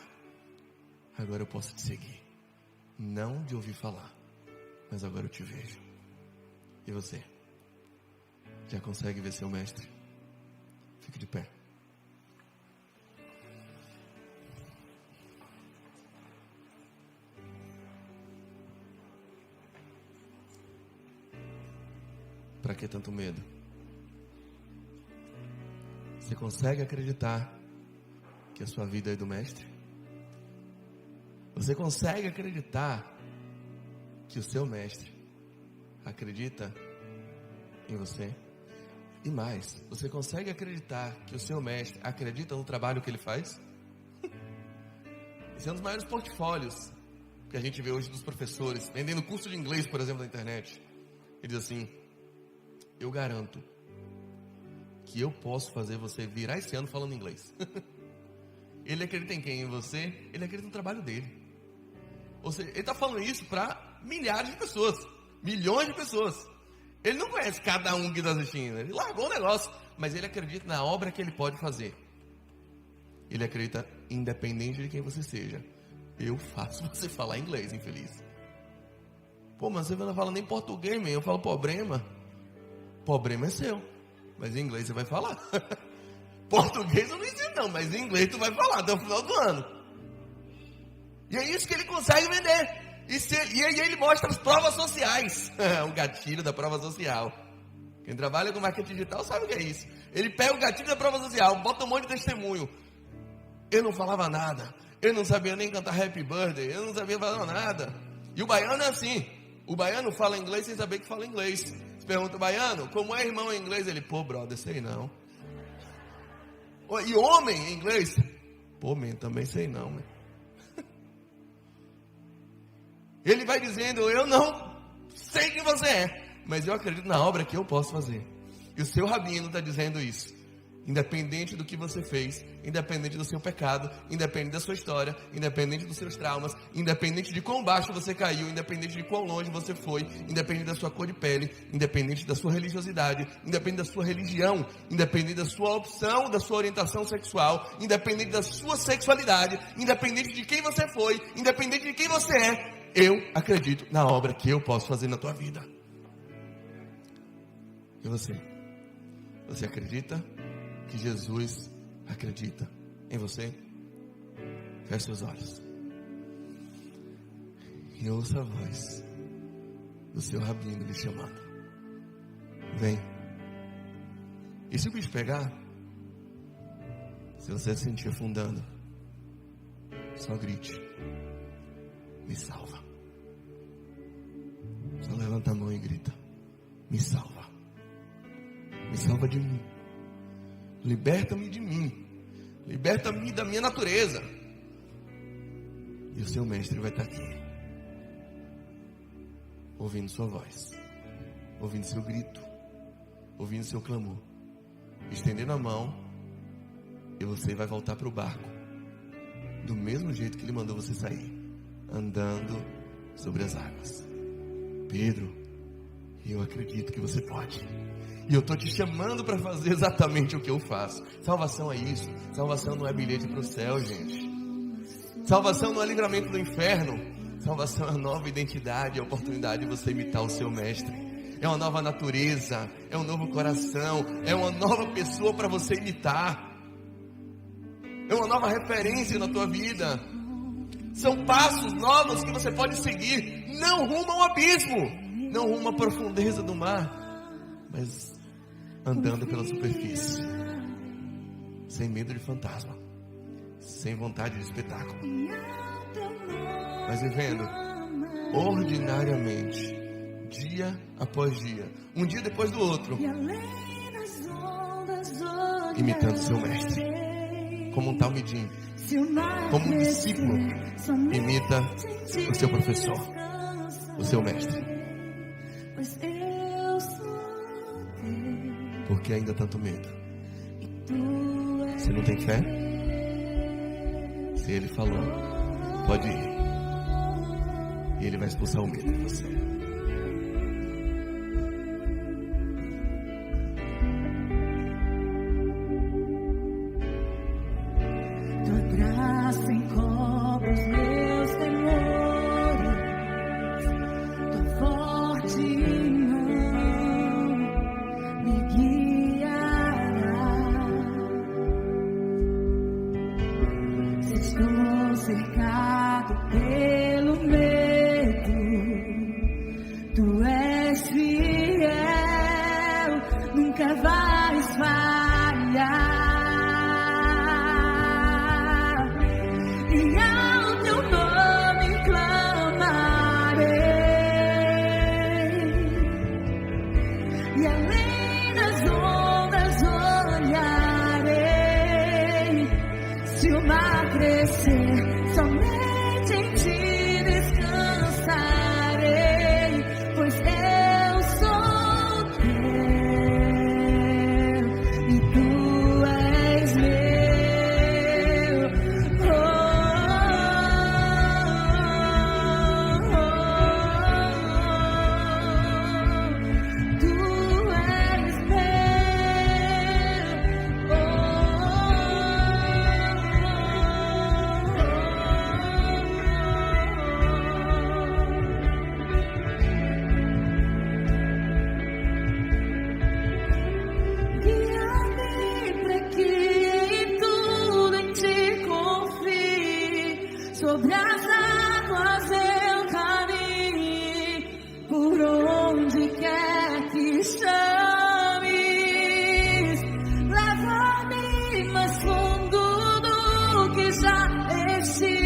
Agora eu posso te seguir. Não de ouvir falar, mas agora eu te vejo. E você? Já consegue ver seu mestre? Fique de pé. Para que tanto medo? Você consegue acreditar que a sua vida é do mestre? Você consegue acreditar que o seu mestre acredita em você? E mais, você consegue acreditar que o seu mestre acredita no trabalho que ele faz? Esse é um dos maiores portfólios que a gente vê hoje dos professores, vendendo curso de inglês, por exemplo, na internet. Ele diz assim: eu garanto que eu posso fazer você virar esse ano falando inglês. Ele acredita em quem? Em você? Ele acredita no trabalho dele. Ou seja, ele está falando isso para milhares de pessoas, milhões de pessoas. Ele não conhece cada um que está assistindo. Ele largou o negócio, mas ele acredita na obra que ele pode fazer. Ele acredita independente de quem você seja. Eu faço você falar inglês, infeliz. Pô, mas você não fala nem português, man. Eu falo problema. Problema é seu, mas em inglês você vai falar. Português eu não ensino não, mas em inglês tu vai falar até o final do ano. E é isso que ele consegue vender. E aí ele mostra as provas sociais. O gatilho da prova social. Quem trabalha com marketing digital sabe o que é isso. Ele pega o gatilho da prova social, bota um monte de testemunho. Eu não falava nada, ele não sabia nem cantar Happy Birthday, ele não sabia falar nada. E o baiano é assim, o baiano fala inglês sem saber que fala inglês. Você pergunta, baiano, como é irmão em inglês? Ele, pô, brother, sei não. E homem em inglês? Pô, man, também sei não, man. Ele vai dizendo, eu não sei quem você é, mas eu acredito na obra que eu posso fazer. E o seu rabino está dizendo isso. Independente do que você fez, independente do seu pecado, independente da sua história, independente dos seus traumas, independente de quão baixo você caiu, independente de quão longe você foi, independente da sua cor de pele, independente da sua religiosidade, independente da sua religião, independente da sua opção, da sua orientação sexual, independente da sua sexualidade, independente de quem você foi, independente de quem você é, eu acredito na obra que eu posso fazer na tua vida. E você? Você acredita que Jesus acredita em você? Feche seus olhos e ouça a voz do seu rabino lhe chamando. Vem. E se o bicho pegar, se você se sentir afundando, só grite, me salva. Só levanta a mão e grita, me salva. Me salva de mim. Liberta-me de mim. Liberta-me da minha natureza. E o seu mestre vai estar aqui, ouvindo sua voz, ouvindo seu grito, ouvindo seu clamor, estendendo a mão. E você vai voltar para o barco do mesmo jeito que ele mandou você sair, andando sobre as águas. Pedro, eu acredito que você pode. E eu estou te chamando para fazer exatamente o que eu faço. Salvação é isso. Salvação não é bilhete para o céu, gente. Salvação não é livramento do inferno. Salvação é uma nova identidade, é a oportunidade de você imitar o seu mestre. É uma nova natureza, é um novo coração, é uma nova pessoa para você imitar. É uma nova referência na tua vida. São passos novos que você pode seguir. Não rumo ao abismo, não rumo à profundeza do mar, mas andando pela superfície, sem medo de fantasma, sem vontade de espetáculo, mas vivendo ordinariamente, dia após dia, um dia depois do outro, imitando seu mestre, como um talmidim, como um discípulo imita o seu professor, o seu mestre. Porque ainda há tanto medo. Você não tem fé? Se ele falou, pode ir, e ele vai expulsar o medo de você. Tua graça encobre os meus temores, tua forte mão me guiará. Se estou cercado pelo medo, tu és fiel, nunca vais falhar. E ao teu nome clamarei, e além das ondas olharei. Se o mar crescer, somente em ti descansarei, pois eu sou teu e tu és meu. Tu és guia-me para que em tudo em ti confie, sobre as águas eu caminhe, por onde quer que chames. Leva-me mais fundo do que já estive.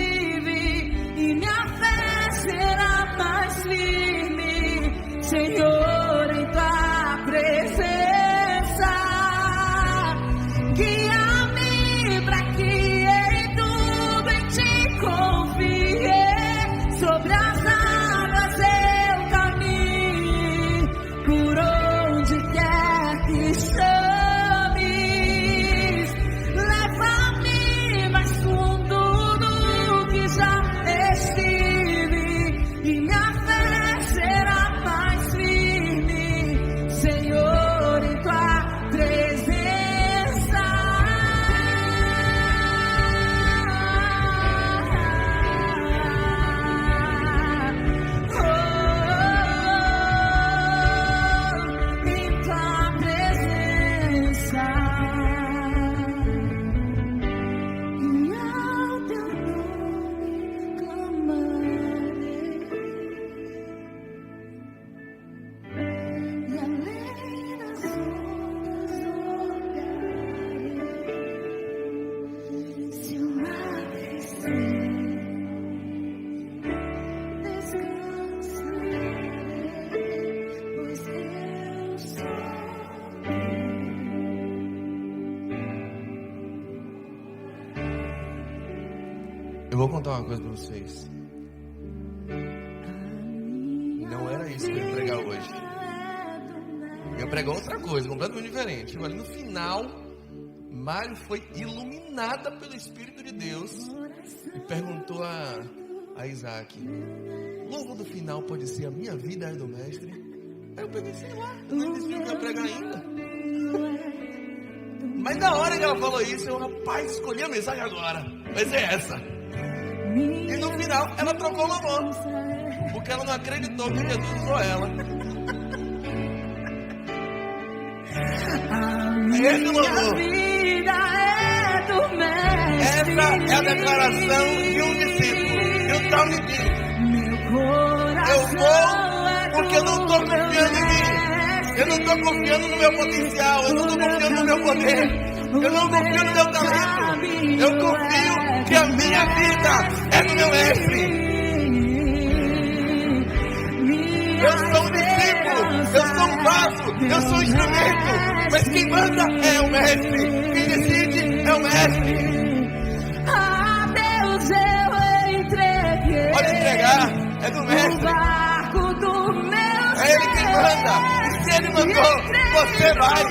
vou contar uma coisa para vocês. Não era isso que eu ia pregar hoje. Eu ia pregar outra coisa, completamente diferente. Ali no final, Mário foi iluminada pelo Espírito de Deus e perguntou a Isaac: logo do final pode ser a minha vida é do mestre? Aí eu peguei, sei lá, eu nem disse que eu ia pregar ainda. Mas na hora que ela falou isso, eu, rapaz, escolhi a mensagem agora. Vai ser essa. E no final, ela trocou o louvor, porque ela não acreditou que Jesus usou ela. Esse louvor. Essa é a declaração de um discípulo. E o tal me diz: eu vou porque eu não estou confiando em mim. Eu não estou confiando no meu potencial. Eu não estou confiando no meu poder. Eu não confio no meu talento. Eu confio que a minha vida é do meu mestre. Eu sou um discípulo. Eu sou um vaso. Eu sou um instrumento. Mas quem manda é o mestre. Quem decide é o mestre. Pode entregar, é do mestre. É ele quem manda. E se ele mandou, você vai.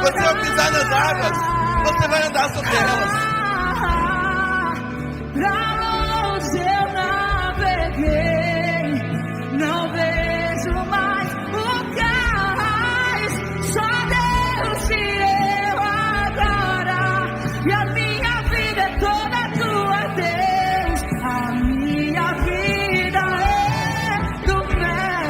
Você vai pisar nas águas, você vai andar sobre elas. Pra longe eu naveguei, não vejo mais o cais. Só Deus e eu agora, e a minha vida é toda tua, Deus. A minha vida é do mestre.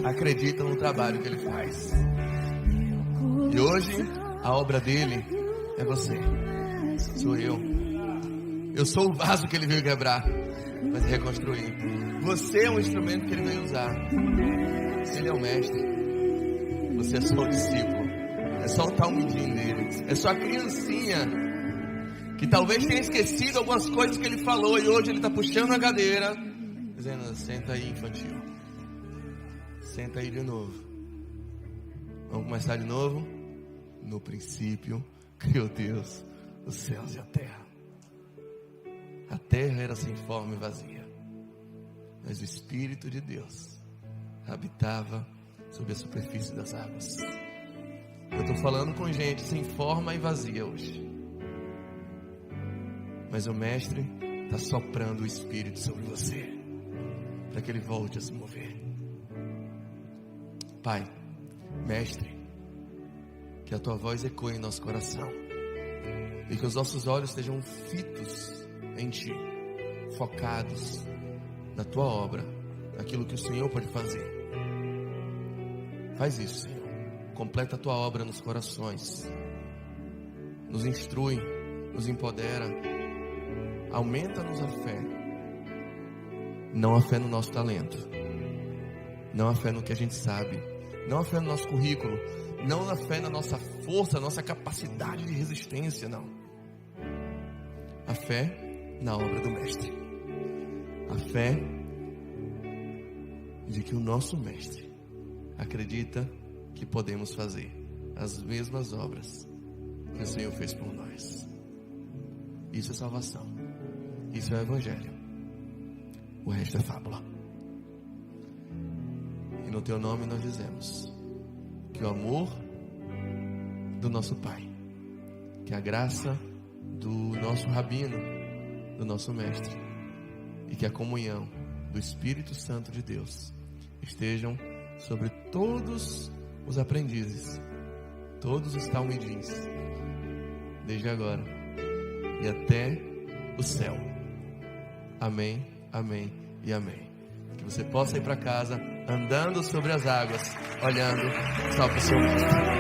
Acredita no trabalho que ele faz. E hoje a obra dele é você. Sou eu. Eu sou o vaso que ele veio quebrar, mas reconstruir. Você é um instrumento que ele veio usar. Se ele é o mestre, você é só o discípulo. É só o talmidinho dele. É só a criancinha que talvez tenha esquecido algumas coisas que ele falou, e hoje ele está puxando a cadeira dizendo: senta aí, infantil. Senta aí de novo. Vamos começar de novo? No princípio criou Deus os céus e a terra. A terra era sem forma e vazia, mas o Espírito de Deus habitava sobre a superfície das águas. Eu estou falando com gente sem forma e vazia hoje, mas o Mestre está soprando o Espírito sobre você, para que ele volte a se mover. Pai, Mestre, que a tua voz ecoe em nosso coração e que os nossos olhos estejam fitos em ti, focados na tua obra, naquilo que o Senhor pode fazer. Faz isso, Senhor. Completa a tua obra nos corações, nos instrui, nos empodera, aumenta-nos a fé, não a fé no nosso talento, não a fé no que a gente sabe, Não a fé no nosso currículo, não a fé na nossa força, nossa capacidade de resistência, não. A fé na obra do Mestre. A fé de que o nosso Mestre acredita que podemos fazer as mesmas obras que o Senhor fez por nós. Isso é salvação. Isso é o Evangelho. O resto é fábula. E no teu nome nós dizemos que o amor do nosso Pai, que a graça do nosso Rabino, do nosso Mestre, e que a comunhão do Espírito Santo de Deus estejam sobre todos os aprendizes, todos os talmidins, desde agora e até o céu. Amém, amém e amém. Que você possa ir para casa andando sobre as águas, olhando só para o seu Mestre.